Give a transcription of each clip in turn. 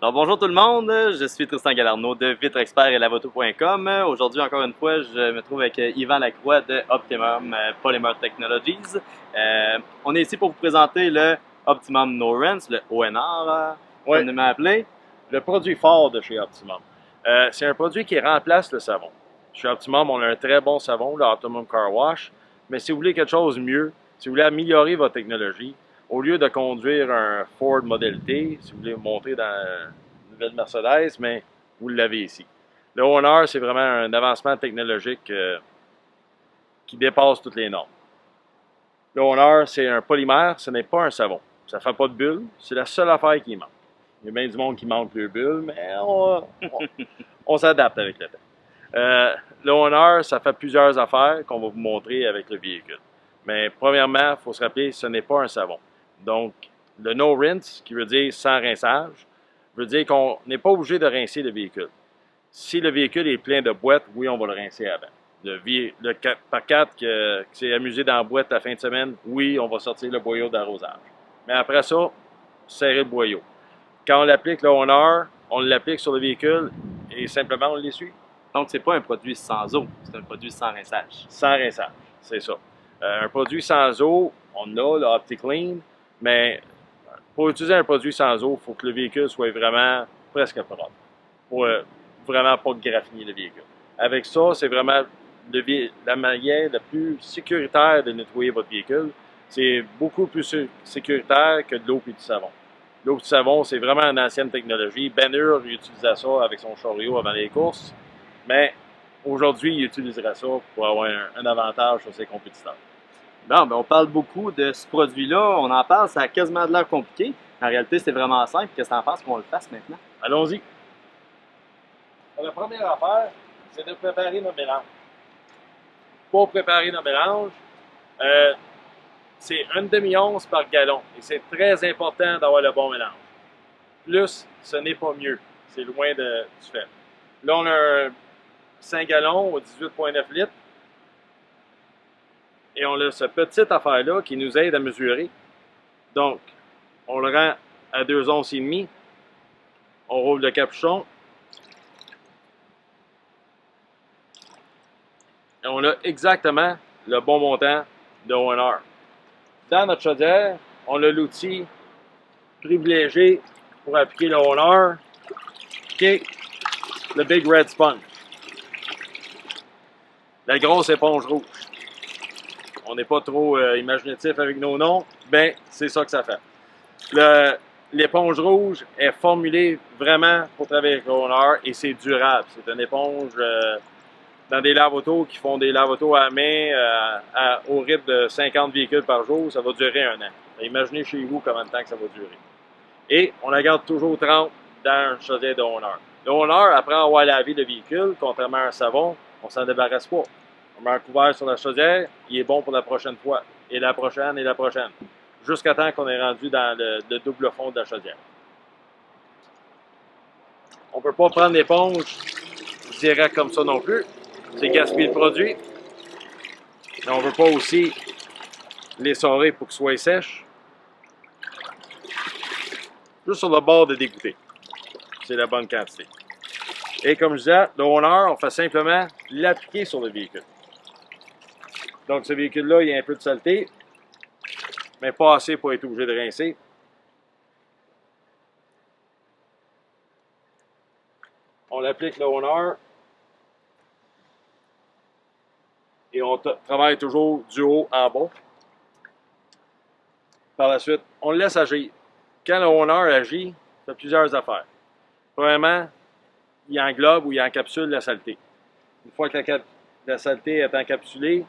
Alors bonjour tout le monde, je suis Tristan Galarno de VitreExpert et Lavoto.com. Aujourd'hui, encore une fois, je me trouve avec Yvan Lacroix de Optimum Polymer Technologies. On est ici pour vous présenter le Optimum No Rinse, le ONR, Oui, comme nous m'a appelé. le produit fort de chez Optimum. C'est un produit qui remplace le savon. Chez Optimum, on a un très bon savon, le Optimum Car Wash. Mais si vous voulez quelque chose de mieux, si vous voulez améliorer votre technologie, au lieu de conduire un Ford Model T, si vous voulez monter dans une nouvelle Mercedes, mais vous l'avez ici. Le Honor, c'est vraiment un avancement technologique qui dépasse toutes les normes. Le Honor, c'est un polymère, ce n'est pas un savon. Ça ne fait pas de bulles, c'est la seule affaire qui manque. Il y a bien du monde qui manque le bulles, mais on s'adapte avec le temps. Le Honor, ça fait plusieurs affaires qu'on va vous montrer avec le véhicule. Mais premièrement, il faut se rappeler, ce n'est pas un savon. Donc, le no rinse, qui veut dire sans rinçage, veut dire qu'on n'est pas obligé de rincer le véhicule. Si le véhicule est plein de boîtes, oui, on va le rincer avant. Le 4x4 qui s'est amusé dans la boîte la fin de semaine, oui, on va sortir le boyau d'arrosage. Mais après ça, serrer le boyau. Quand on l'applique le Honor, on l'applique sur le véhicule et simplement on l'essuie. Donc c'est pas un produit sans eau, c'est un produit sans rinçage. Sans rinçage, c'est ça. Un produit sans eau, on a le OptiClean, mais pour utiliser un produit sans eau, il faut que le véhicule soit vraiment presque propre. Pour vraiment pas graffiner le véhicule. Avec ça, c'est vraiment la manière la plus sécuritaire de nettoyer votre véhicule. C'est beaucoup plus sécuritaire que de l'eau et du savon. L'eau et du savon, c'est vraiment une ancienne technologie. Ben Hur utilisait ça avec son chariot avant les courses, mais aujourd'hui, il utiliserait ça pour avoir un avantage sur ses compétiteurs. Bon, ben on parle beaucoup de ce produit-là, on en parle, ça a quasiment de l'air compliqué. En réalité, c'est vraiment simple. Qu'est-ce que tu en penses qu'on le fasse maintenant? Allons-y. La première affaire, c'est de préparer nos mélanges. Pour préparer nos mélanges, c'est une demi-once par gallon. Et c'est très important d'avoir le bon mélange. Plus, ce n'est pas mieux. C'est loin du fait. Là, on a un 5 gallons au 18,9 litres. Et on a cette petite affaire-là qui nous aide à mesurer. Donc, on le rend à 2 onces et demie. On rouvre le capuchon. Et on a exactement le bon montant de Honor. Dans notre chaudière, on a l'outil privilégié pour appliquer le Honor, qui est le Big Red Sponge. La grosse éponge rouge. On n'est pas trop imaginatif avec nos noms, ben c'est ça que ça fait. L'éponge rouge est formulée vraiment pour travailler avec le Honor et c'est durable. C'est une éponge dans des lave-autos qui font des lave-autos à la main au rythme de 50 véhicules par jour, ça va durer 1 an. Imaginez chez vous combien de temps que ça va durer. Et on la garde toujours 30 dans un chaudière de Honor. Le Honor, après avoir lavé le véhicule, contrairement à un savon, on ne s'en débarrasse pas. On met un couvert sur la chaudière, il est bon pour la prochaine fois, et la prochaine, jusqu'à temps qu'on est rendu dans le double fond de la chaudière. On ne peut pas prendre l'éponge direct comme ça non plus. C'est gaspiller le produit. Mais on ne veut pas aussi l'essorer pour qu'il soit sèche. Juste sur le bord de dégoûter. C'est la bonne quantité. Et comme je disais, le Honor, on fait simplement l'appliquer sur le véhicule. Donc ce véhicule-là, il y a un peu de saleté, mais pas assez pour être obligé de rincer. On applique le Honor. Et on travaille toujours du haut en bas. Par la suite, on le laisse agir. Quand le Honor agit, il fait plusieurs affaires. Premièrement, il englobe ou il encapsule la saleté. Une fois que la saleté est encapsulée,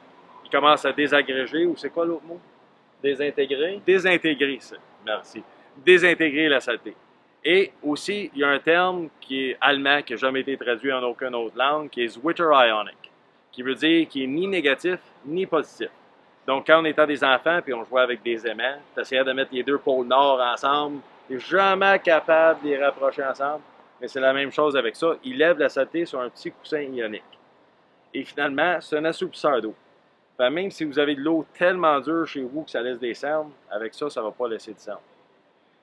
il commence à désagréger, ou c'est quoi l'autre mot? Désintégrer. Désintégrer, ça. Merci. Désintégrer la saleté. Et aussi, il y a un terme qui est allemand, qui n'a jamais été traduit en aucune autre langue, qui est Zwitter Ionic, qui veut dire qu'il n'est ni négatif ni positif. Donc, quand on était des enfants et on jouait avec des aimants, tu essayais de mettre les deux pôles nord ensemble, tu n'es jamais capable de les rapprocher ensemble. Mais c'est la même chose avec ça. Il lève la saleté sur un petit coussin ionique. Et finalement, c'est un assouplisseur d'eau. Enfin, même si vous avez de l'eau tellement dure chez vous que ça laisse des cernes, avec ça, ça ne va pas laisser de cernes.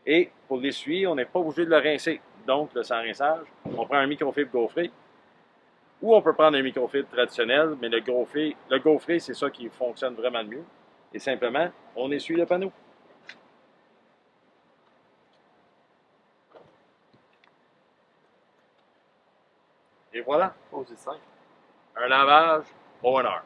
Et pour l'essuyer, on n'est pas obligé de le rincer. Donc, le sans rinçage, on prend un microfibre gaufré ou on peut prendre un microfibre traditionnel, mais le gaufré, c'est ça qui fonctionne vraiment le mieux. Et simplement, on essuie le panneau. Et voilà, Oh, c'est simple. un lavage au 1 heure.